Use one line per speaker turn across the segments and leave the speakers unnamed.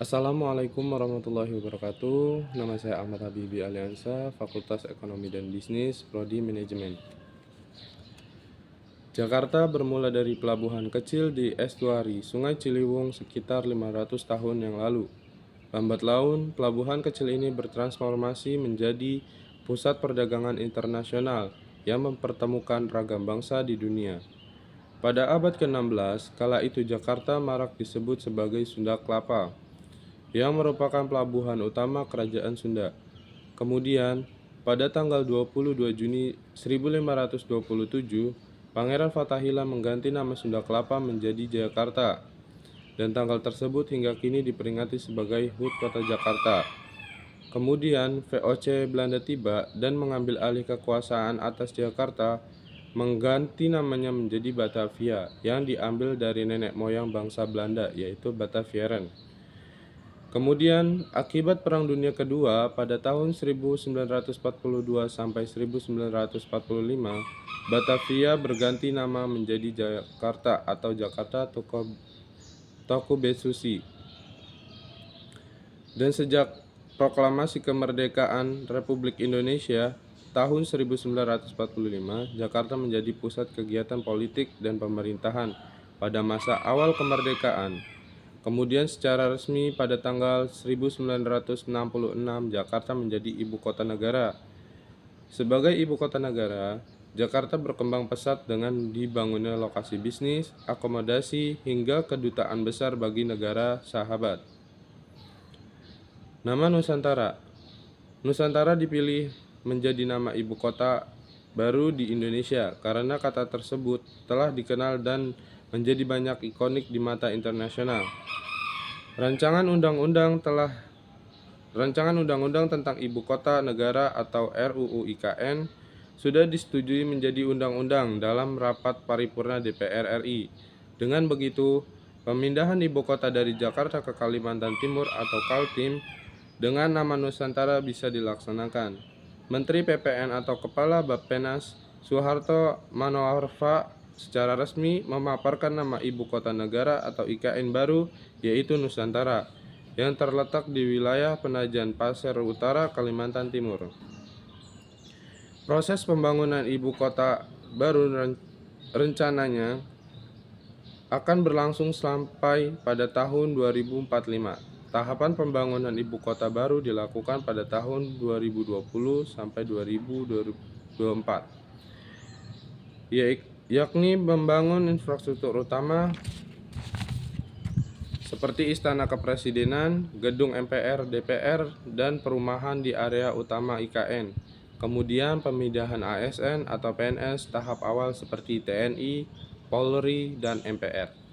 Assalamualaikum warahmatullahi wabarakatuh. Nama saya Ahmad Habibi Aliansa, Fakultas Ekonomi dan Bisnis, Prodi Manajemen. Jakarta bermula dari pelabuhan kecil di estuari Sungai Ciliwung sekitar 500 tahun yang lalu. Lambat laun, pelabuhan kecil ini bertransformasi menjadi pusat perdagangan internasional yang mempertemukan ragam bangsa di dunia. Pada abad ke-16, kala itu Jakarta marak disebut sebagai Sunda Kelapa, yang merupakan pelabuhan utama Kerajaan Sunda. Kemudian, pada tanggal 22 Juni 1527, Pangeran Fathahillah mengganti nama Sunda Kelapa menjadi Jayakarta, dan tanggal tersebut hingga kini diperingati sebagai HUT Kota Jakarta. Kemudian, VOC Belanda tiba dan mengambil alih kekuasaan atas Jakarta, mengganti namanya menjadi Batavia, yang diambil dari nenek moyang bangsa Belanda, yaitu Batavieren. Kemudian, akibat Perang Dunia Kedua pada tahun 1942 sampai 1945, Batavia berganti nama menjadi Jakarta atau Jakarta Tokubesushi. Dan sejak proklamasi kemerdekaan Republik Indonesia tahun 1945, Jakarta menjadi pusat kegiatan politik dan pemerintahan pada masa awal kemerdekaan. Kemudian secara resmi pada tanggal 1966 Jakarta menjadi ibu kota negara. Sebagai ibu kota negara, Jakarta berkembang pesat dengan dibangunnya lokasi bisnis, akomodasi, hingga kedutaan besar bagi negara sahabat. Nama Nusantara. Nusantara dipilih menjadi nama ibu kota baru di Indonesia karena kata tersebut telah dikenal dan menjadi banyak ikonik di mata internasional. Rancangan Undang-Undang tentang Ibu Kota Negara atau RUU IKN sudah disetujui menjadi undang-undang dalam rapat paripurna DPR RI. Dengan begitu, pemindahan ibu kota dari Jakarta ke Kalimantan Timur atau Kaltim dengan nama Nusantara bisa dilaksanakan. Menteri PPN atau Kepala Bappenas Soeharto Manoarfa secara resmi memaparkan nama ibu kota negara atau IKN baru, yaitu Nusantara, yang terletak di wilayah Penajan Pasir Utara, Kalimantan Timur. Proses pembangunan ibu kota baru rencananya akan berlangsung sampai pada tahun 2045. Tahapan pembangunan ibu kota baru dilakukan pada tahun 2020 sampai 2024, yakni membangun infrastruktur utama seperti Istana Kepresidenan, gedung MPR, DPR, dan perumahan di area utama IKN. Kemudian pemindahan ASN atau PNS tahap awal seperti TNI, Polri, dan MPR.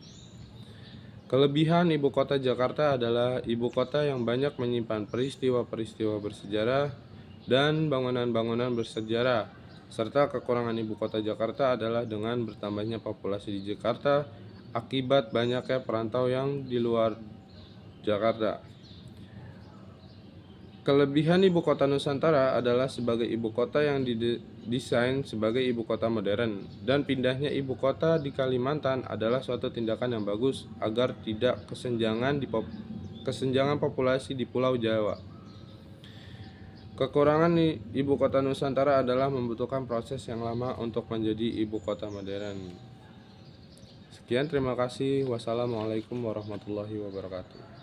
Kelebihan ibu kota Jakarta adalah ibu kota yang banyak menyimpan peristiwa-peristiwa bersejarah dan bangunan-bangunan bersejarah, serta kekurangan ibu kota Jakarta adalah dengan bertambahnya populasi di Jakarta akibat banyaknya perantau yang di luar Jakarta. Kelebihan ibu kota Nusantara adalah sebagai ibu kota yang didesain sebagai ibu kota modern, dan pindahnya ibu kota di Kalimantan adalah suatu tindakan yang bagus agar tidak kesenjangan populasi di Pulau Jawa. Kekurangan ibu kota Nusantara adalah membutuhkan proses yang lama untuk menjadi ibu kota modern. Sekian, terima kasih. Wassalamualaikum warahmatullahi wabarakatuh.